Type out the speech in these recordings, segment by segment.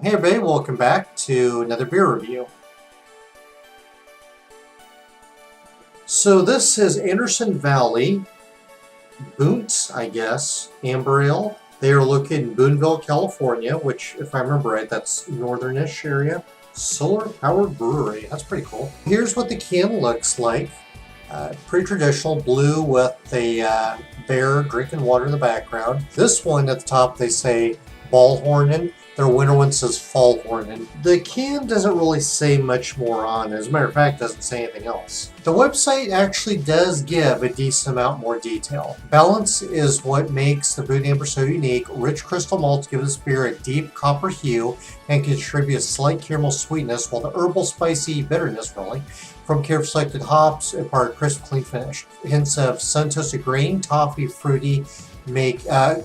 Hey everybody, welcome back to another beer review. So this is Anderson Valley, Boont, I guess, Amber Ale. They are located in Boonville, California, which, if I remember right, that's northern-ish area. Solar-powered brewery, that's pretty cool. Here's what the can looks like. Pretty traditional, blue with a bear drinking water in the background. This one at the top, they say Ballhornin. Their winter one says Fallhornin. The can doesn't really say much more on it. As a matter of fact, it doesn't say anything else. The website actually does give a decent amount more detail. Balance is what makes the Boont Amber so unique. Rich crystal malts give this beer a deep copper hue and contribute a slight caramel sweetness, while the herbal spicy bitterness, really, from carefully selected hops impart a crisp, clean finish. Hints of sun-toasted grain, toffee, fruity,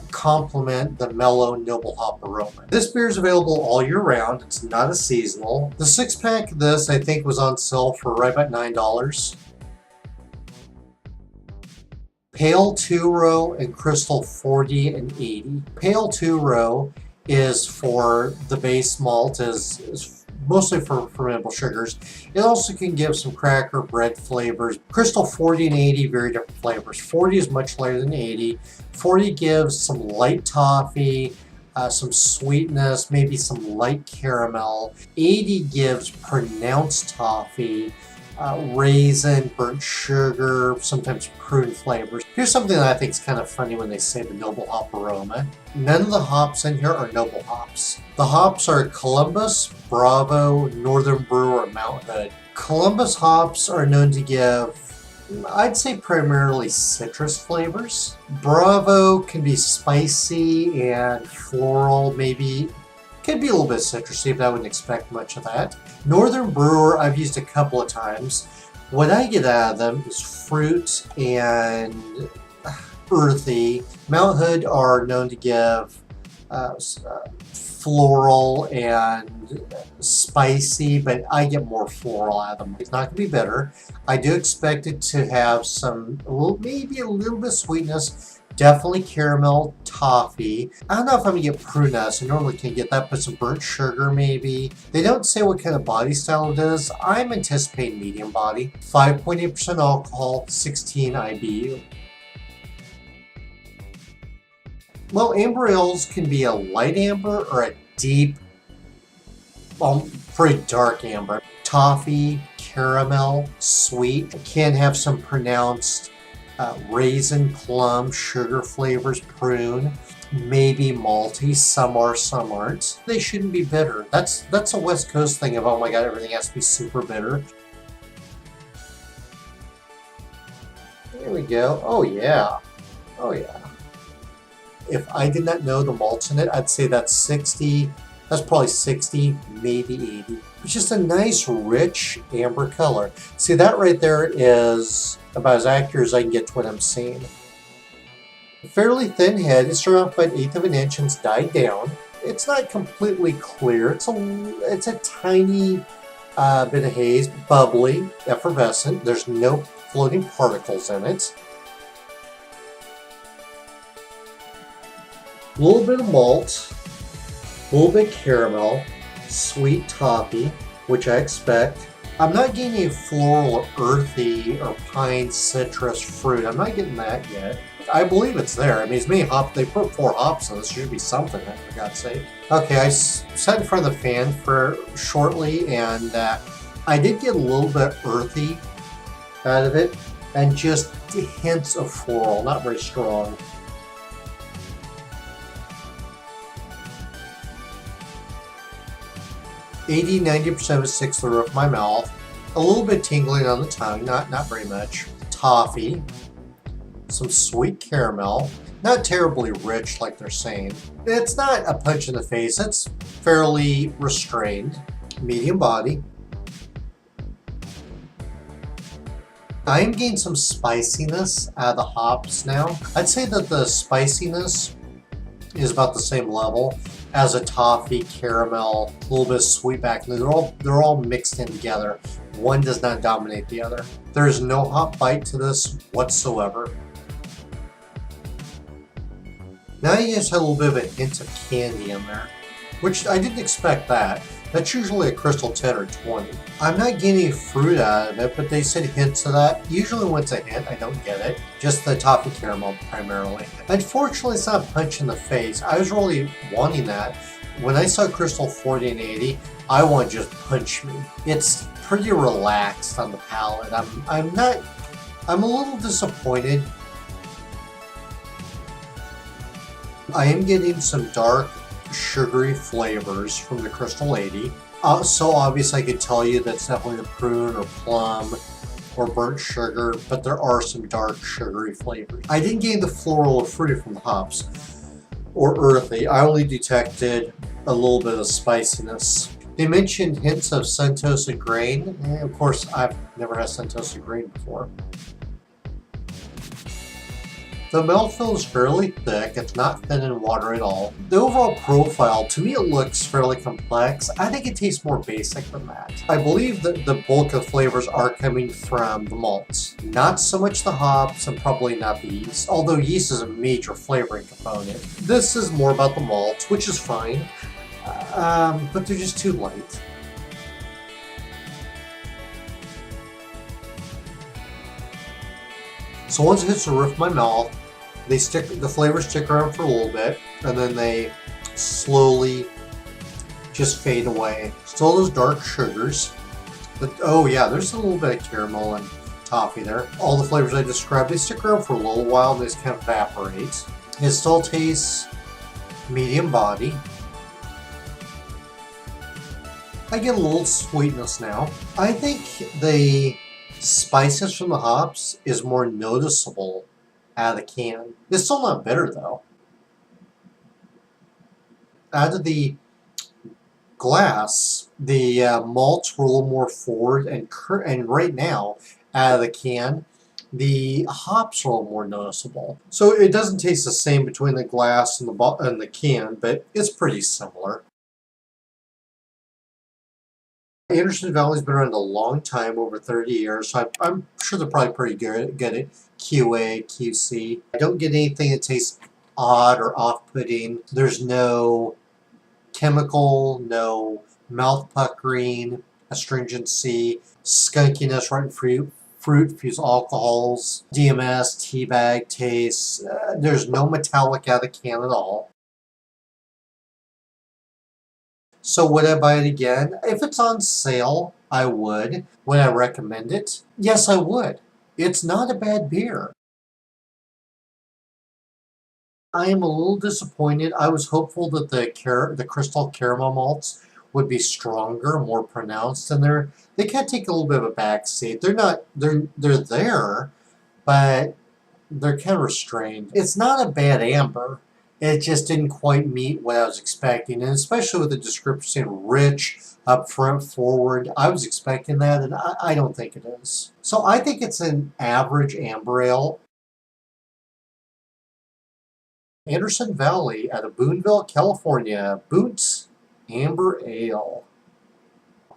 complement the mellow noble hop aroma. This beer is available all year round. It's not a seasonal. The 6-pack of this I think was on sale for right about $9. Pale 2-row and Crystal 40 and 80. Pale 2-row is for the base malt, is mostly for fermentable sugars. It also can give some cracker bread flavors. Crystal 40 and 80, very different flavors. 40 is much lighter than 80. 40 gives some light toffee, some sweetness, maybe some light caramel. 80 gives pronounced toffee, raisin, burnt sugar, sometimes prune flavors. Here's something that I think is kind of funny when they say the noble hop aroma. None of the hops in here are noble hops. The hops are Columbus, Bravo, Northern Brewer, and Mount Hood. Columbus hops are known to give, I'd say, primarily citrus flavors. Bravo can be spicy and floral, maybe. Could be a little bit citrusy, but I wouldn't expect much of that. Northern Brewer, I've used a couple of times. What I get out of them is fruit and earthy. Mount Hood are known to give floral and spicy, but I get more floral out of them. It's not going to be bitter. I do expect it to have maybe a little bit of sweetness. Definitely caramel, toffee. I don't know if I'm going to get prune nuts. I normally can get that, but some burnt sugar maybe. They don't say what kind of body style it is. I'm anticipating medium body. 5.8% alcohol, 16 IBU. Well, amber ales can be a light amber or a deep, pretty dark amber. Toffee, caramel, sweet. It can have some pronounced raisin, plum, sugar flavors, prune, maybe malty. Some are, some aren't. They shouldn't be bitter. That's a West Coast thing of, oh my god, everything has to be super bitter. There we go. Oh yeah. Oh yeah. If I did not know the malts in it, I'd say that's 60. That's probably 60, maybe 80. It's just a nice, rich amber color. See, that right there is about as accurate as I can get to what I'm seeing. Fairly thin head. It started off about 1/8 of an inch and it's died down. It's not completely clear. It's a tiny bit of haze, bubbly, effervescent. There's no floating particles in it. A little bit of malt, a little bit caramel, sweet toffee, which I expect. I'm not getting a floral or earthy or pine citrus fruit. I'm not getting that yet. I believe it's there. I mean, it's many hops. They put 4 hops in this. Should be something, for God's sake. Okay, I sat in front of the fan for shortly, and I did get a little bit earthy out of it, and just hints of floral, not very strong. 80–90% of it sticks to the roof of my mouth. A little bit tingling on the tongue, not very much. Toffee, some sweet caramel, not terribly rich like they're saying. It's not a punch in the face, it's fairly restrained. Medium body. I'm getting some spiciness out of the hops now. I'd say that the spiciness is about the same level as a toffee, caramel, a little bit of sweet back. They're all mixed in together. One does not dominate the other. There is no hop bite to this whatsoever. Now you just have a little bit of a hint of candy in there. which I didn't expect that. That's usually a crystal 10 or 20. I'm not getting fruit out of it, but they said hints of that. Usually when it's a hint, I don't get it. Just the toffee caramel primarily. Unfortunately, it's not a punch in the face. I was really wanting that. When I saw crystal 40 and 80, I want to just punch me. It's pretty relaxed on the palate. I'm a little disappointed. I am getting some dark sugary flavors from the Crystal 80. So obvious I could tell you that's definitely the prune or plum or burnt sugar, but there are some dark sugary flavors. I didn't get the floral or fruity from the hops or earthy. I only detected a little bit of spiciness. They mentioned hints of Sentosa grain. Of course, I've never had Sentosa grain before. The mouthfeel is fairly thick, it's not thin in water at all. The overall profile, to me it looks fairly complex. I think it tastes more basic than that. I believe that the bulk of flavors are coming from the malts. Not so much the hops and probably not the yeast, although yeast is a major flavoring component. This is more about the malts, which is fine, but they're just too light. So once it hits the roof of my mouth, the flavors stick around for a little bit, and then they slowly just fade away. Still those dark sugars, but oh yeah, there's a little bit of caramel and toffee there. All the flavors I described, they stick around for a little while, and they just kind of evaporate. It still tastes medium body. I get a little sweetness now. I think the spices from the hops is more noticeable out of the can. It's still not bitter though. Out of the glass, the malts were a little more forward, and right now, out of the can, the hops are a little more noticeable. So it doesn't taste the same between the glass and the can, but it's pretty similar. Anderson Valley's been around a long time, over 30 years, so I'm sure they're probably pretty good at QA, QC. I don't get anything that tastes odd or off-putting. There's no chemical, no mouth puckering, astringency, skunkiness, rotten fruit, fused alcohols, DMS, teabag taste. There's no metallic out of the can at all. So would I buy it again? If it's on sale, I would. Would I recommend it? Yes, I would. It's not a bad beer. I am a little disappointed. I was hopeful that the crystal caramel malts would be stronger, more pronounced, and they kind of take a little bit of a backseat. They're there, but they're kind of restrained. It's not a bad amber. It just didn't quite meet what I was expecting, and especially with the description saying rich, upfront, forward. I was expecting that, and I don't think it is. So I think it's an average amber ale. Anderson Valley out of Boonville, California. Boont Amber Ale.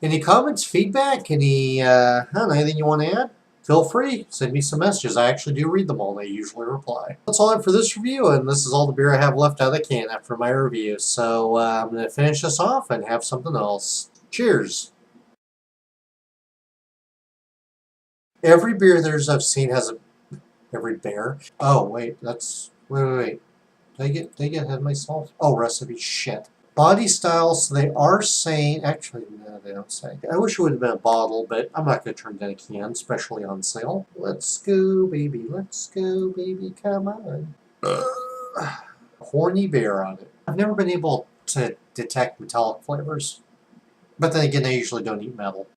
Any comments, feedback, anything you want to add? Feel free, send me some messages. I actually do read them all, and I usually reply. That's all I have for this review, and this is all the beer I have left out of the can after my review. So I'm going to finish this off and have something else. Cheers. Every beer I've seen has every bear. Oh, wait, wait. Did I get ahead of myself? Oh, recipe, shit. Body style, so they are saying, actually, no, they don't say. I wish it would have been a bottle, but I'm not going to turn down a can, especially on sale. Let's go, baby, come on. Horny beer on it. I've never been able to detect metallic flavors. But then again, I usually don't eat metal.